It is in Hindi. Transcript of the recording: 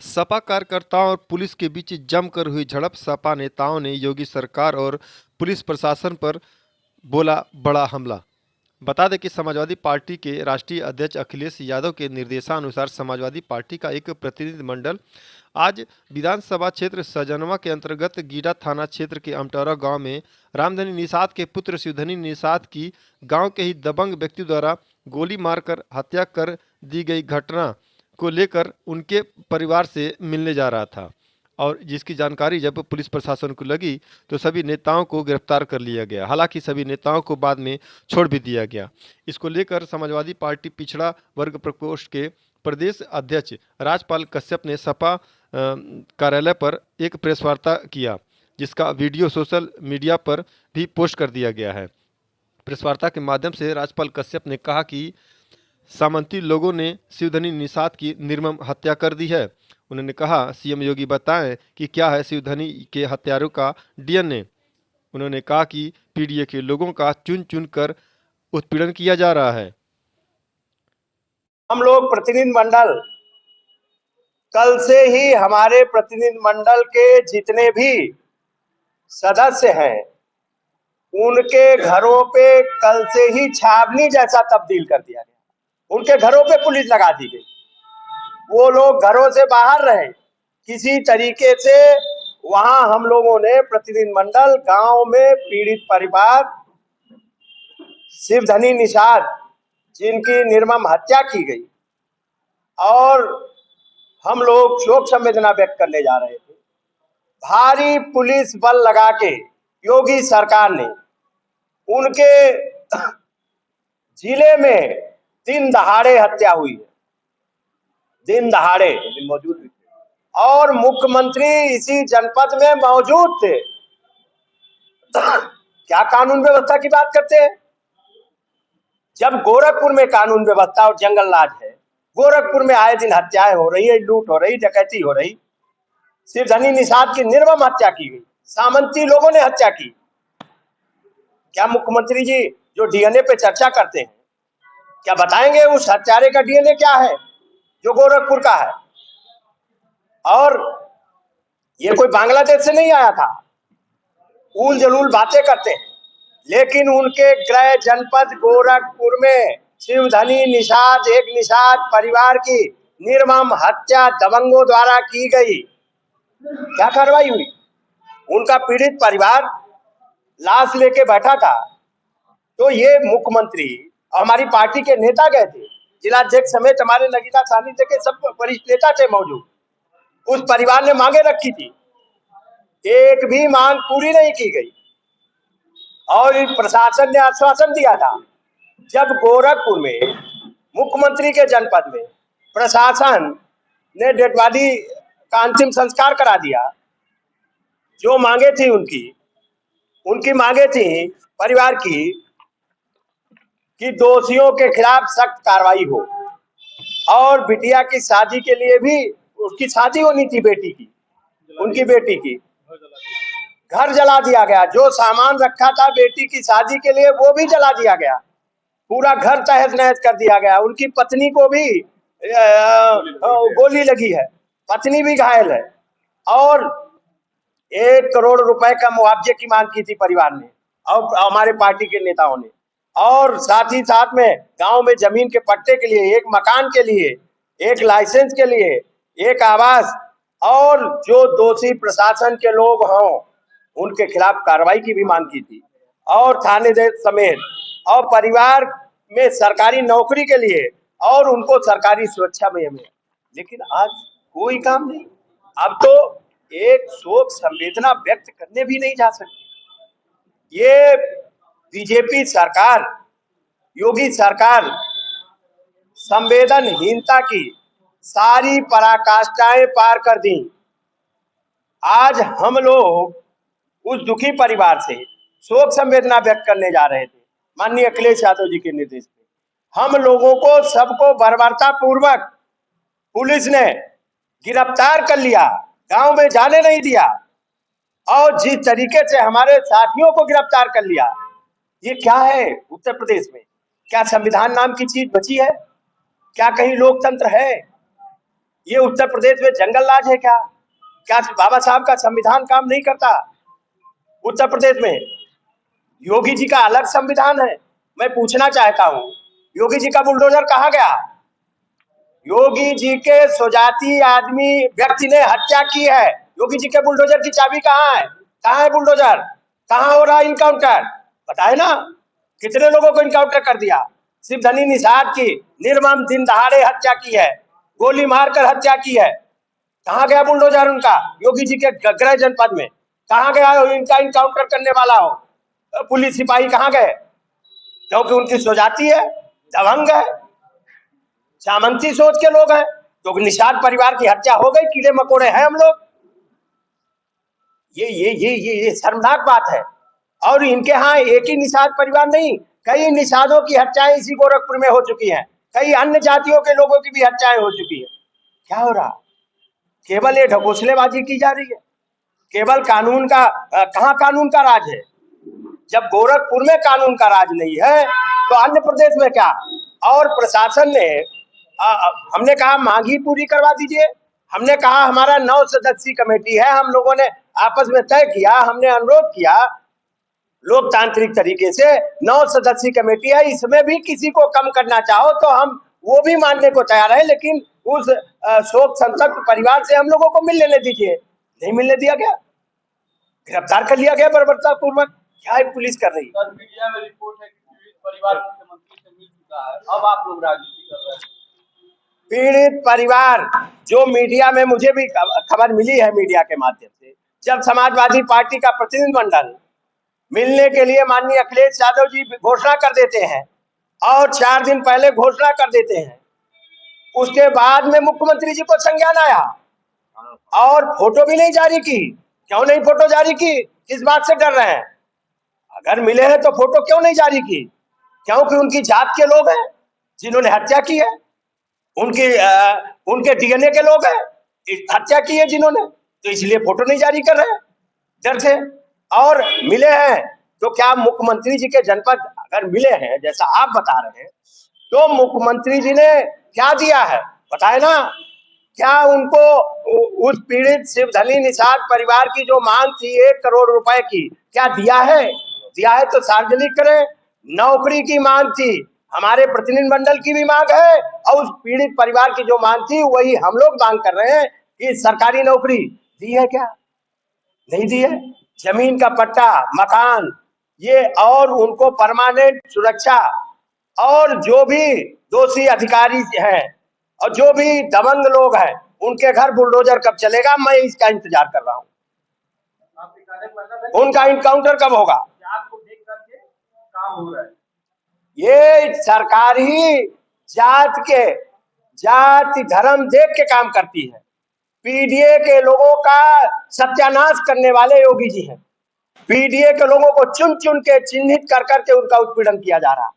सपा कार्यकर्ताओं और पुलिस के बीच जमकर हुई झड़प। सपा नेताओं ने योगी सरकार और पुलिस प्रशासन पर बोला बड़ा हमला। बता दें कि समाजवादी पार्टी के राष्ट्रीय अध्यक्ष अखिलेश यादव के निर्देशानुसार समाजवादी पार्टी का एक प्रतिनिधिमंडल आज विधानसभा क्षेत्र सजनवा के अंतर्गत गीडा थाना क्षेत्र के अमटौरा गांव में रामधनी निषाद के पुत्र शिवधनी निषाद की गांव के ही दबंग व्यक्ति द्वारा गोली मारकर हत्या कर दी गई घटना को लेकर उनके परिवार से मिलने जा रहा था, और जिसकी जानकारी जब पुलिस प्रशासन को लगी तो सभी नेताओं को गिरफ्तार कर लिया गया। हालांकि सभी नेताओं को बाद में छोड़ भी दिया गया। इसको लेकर समाजवादी पार्टी पिछड़ा वर्ग प्रकोष्ठ के प्रदेश अध्यक्ष राजपाल कश्यप ने सपा कार्यालय पर एक प्रेस वार्ता किया, जिसका वीडियो सोशल मीडिया पर भी पोस्ट कर दिया गया है। प्रेस वार्ता के माध्यम से राजपाल कश्यप ने कहा कि सामंती लोगों ने शिवधनी निषाद की निर्मम हत्या कर दी है। उन्होंने कहा, सीएम योगी बताएं कि क्या है शिवधनी के हत्यारों का डीएनए। उन्होंने कहा कि पीडीए के लोगों का चुन चुन कर उत्पीड़न किया जा रहा है। हम लोग प्रतिनिधि मंडल कल से ही हमारे प्रतिनिधि मंडल के जितने भी सदस्य हैं उनके घरों पे कल से ही छावनी जैसा तब्दील कर दिया गया। उनके घरों पे पुलिस लगा दी गई। वो लोग घरों से बाहर रहे किसी तरीके से। वहां हम लोगों ने प्रतिनिधि मंडल गांव में पीड़ित परिवार शिवधनी निषाद जिनकी निर्मम हत्या की गई, और हम लोग शोक संवेदना व्यक्त करने जा रहे थे। भारी पुलिस बल लगा के योगी सरकार ने उनके जिले में दिन दहाड़े हत्या हुई है, दिन दहाड़े मौजूद थे, और मुख्यमंत्री इसी जनपद में मौजूद थे। क्या कानून व्यवस्था की बात करते हैं? जब गोरखपुर में कानून व्यवस्था और जंगल राज है, गोरखपुर में आए दिन हत्याएं हो रही है, लूट हो रही, डकैती हो रही। शिवधनी निषाद की निर्मम हत्या की गई, सामंती लोगों ने हत्या की। क्या मुख्यमंत्री जी जो डीएनए पे चर्चा करते हैं, क्या बताएंगे उस हत्यारे का डीएनए क्या है जो गोरखपुर का है? और ये कोई बांग्लादेश से नहीं आया था। उल जलूल बातें करते हैं, लेकिन उनके गृह जनपद गोरखपुर में शिवधनी निषाद एक निषाद परिवार की निर्मम हत्या दबंगों द्वारा की गई। क्या कार्रवाई हुई? उनका पीड़ित परिवार लाश लेके बैठा था, तो ये मुख्यमंत्री और हमारी पार्टी के नेता गए थे, जिलाध्यक्ष समेत हमारे नगीना सानिध्य के सब वरिष्ठ नेता थे मौजूद। उस परिवार ने मांगे रखी थी, एक भी मांग पूरी नहीं की गई, और प्रशासन ने आश्वासन दिया था। जब गोरखपुर में मुख्यमंत्री के जनपद में प्रशासन ने डेड बॉडी का अंतिम संस्कार करा दिया, जो मांगे थी उनकी मांगे थी परिवार की कि दोषियों के खिलाफ सख्त कार्रवाई हो, और बिटिया की शादी के लिए भी उसकी शादी होनी थी, बेटी की, उनकी बेटी की। घर जला दिया गया, जो सामान रखा था बेटी की शादी के लिए वो भी जला दिया गया, पूरा घर तहस नहस कर दिया गया। उनकी पत्नी को भी गोली लगी है, पत्नी भी घायल है, और 1 करोड़ रुपए का मुआवजे की मांग की थी परिवार ने और हमारे पार्टी के नेताओं ने, और साथ ही साथ में गांव में जमीन के पट्टे के लिए, एक मकान के लिए, एक लाइसेंस के लिए, एक आवास, और जो दोषी प्रशासन के लोग हों उनके खिलाफ कार्रवाई की भी मांग की थी, और थानेदार समेत, और परिवार में सरकारी नौकरी के लिए, और उनको सरकारी सुरक्षा में हमें। लेकिन आज कोई काम नहीं। अब तो एक शोक संवेदना व्यक्त करने भी नहीं जा सकती। ये बीजेपी सरकार, योगी सरकार संवेदनहीनता की सारी पराकाष्ठाएं पार कर दी। आज हम लोग उस दुखी परिवार से शोक संवेदना व्यक्त करने जा रहे थे। माननीय अखिलेश यादव जी के निर्देश पे हम लोगों को सबको बर्बरता पूर्वक पुलिस ने गिरफ्तार कर लिया, गांव में जाने नहीं दिया, और जिस तरीके से हमारे साथियों को गिरफ्तार कर लिया, ये क्या है उत्तर प्रदेश में? क्या संविधान नाम की चीज बची है? क्या कहीं लोकतंत्र है? ये उत्तर प्रदेश में जंगल राज है क्या? क्या बाबा साहब का संविधान काम नहीं करता उत्तर प्रदेश में? योगी जी का अलग संविधान है। मैं पूछना चाहता हूं, योगी जी का बुलडोजर कहाँ गया? योगी जी के स्वजाती आदमी व्यक्ति ने हत्या की है, योगी जी के बुलडोजर की चाबी कहाँ है? कहाँ है बुलडोजर? कहाँ हो रहा है इनकाउंटर? बताए ना, कितने लोगों को इनकाउंटर कर दिया? शिवधनी निषाद की निर्मम दिन दहाड़े हत्या की है, गोली मारकर हत्या की है। कहाँ गया बुलडोजर उनका? योगी जी के गृह जनपद में कहाँ गया इनका इनकाउंटर करने वाला हो पुलिस सिपाही? कहाँ गए? क्योंकि उनकी स्वजाती है, दबंग है, सामंती सोच के लोग हैं। तो निषाद परिवार की हत्या हो गई, कीड़े मकोड़े हैं हम लोग। ये शर्मनाक बात है। और इनके यहाँ एक ही निषाद परिवार नहीं, कई निषादों की हत्याएं इसी गोरखपुर में हो चुकी हैं, कई अन्य जातियों के लोगों की भी हत्याएं हो चुकी है। क्या हो रहा? केवल ये ढकोसलेबाजी की जा रही है, केवल कानून का कहाँ कानून का राज है? जब गोरखपुर में कानून का राज नहीं है तो अन्य प्रदेश में क्या? और प्रशासन ने हमने कहा मांग ही पूरी करवा दीजिए। हमने कहा हमारा 9 सदस्यीय कमेटी है, हम लोगों ने आपस में तय किया, हमने अनुरोध किया लोकतांत्रिक तरीके से 9 सदस्यीय कमेटी है, इसमें भी किसी को कम करना चाहो तो हम वो भी मानने को तैयार है, लेकिन उस शोक संतप्त परिवार से हम लोगों को मिल लेने दीजिए। नहीं मिलने दिया गया, गिरफ्तार कर लिया गया बर्बरता पूर्वक। क्या है पुलिस कर रही? सर, मीडिया में रिपोर्ट है कि पीड़ित परिवार मुख्यमंत्री से मिल चुका है, अब आप लोग राजनीति कर रहे हैं। पीड़ित परिवार, जो मीडिया में मुझे भी खबर मिली है मीडिया के माध्यम से, जब समाजवादी पार्टी का प्रतिनिधिमंडल मिलने के लिए माननीय अखिलेश यादव जी घोषणा कर देते हैं और 4 दिन पहले घोषणा कर देते हैं, उसके बाद में मुख्यमंत्री जी को संज्ञान आया और फोटो भी नहीं जारी की। क्यों नहीं फोटो जारी की? किस बात से डर रहे हैं? अगर मिले हैं तो फोटो क्यों नहीं जारी की? क्योंकि उनकी जात के लोग हैं जिन्होंने हत्या की है, उनके डीएनए के लोग हैं हत्या की है जिन्होंने, तो इसलिए फोटो नहीं जारी कर रहे हैं डर से। और मिले हैं तो क्या मुख्यमंत्री जी के जनपद अगर मिले हैं जैसा आप बता रहे हैं, तो मुख्यमंत्री जी ने क्या दिया है बताए ना? क्या उनको उस पीड़ित शिवधनी निषाद परिवार की जो मांग थी 1 करोड़ रुपए की, क्या दिया है? दिया है तो सार्वजनिक करें। नौकरी की मांग थी, हमारे प्रतिनिधिमंडल की भी मांग है, और उस पीड़ित परिवार की जो मांग थी वही हम लोग मांग कर रहे हैं कि सरकारी नौकरी दी है क्या? नहीं दी है। जमीन का पट्टा, मकान, ये और उनको परमानेंट सुरक्षा, और जो भी दोषी अधिकारी हैं और जो भी दबंग लोग हैं उनके घर बुलडोजर कब चलेगा, मैं इसका इंतजार कर रहा हूँ। उनका इनकाउंटर कब होगा? आपको देख करके काम हो रहा है। ये सरकार ही जाति धर्म देख के काम करती है। पीडीए के लोगों का सत्यानाश करने वाले योगी जी हैं। पीडीए के लोगों को चुन चुन के चिन्हित कर करके उनका उत्पीड़न किया जा रहा है।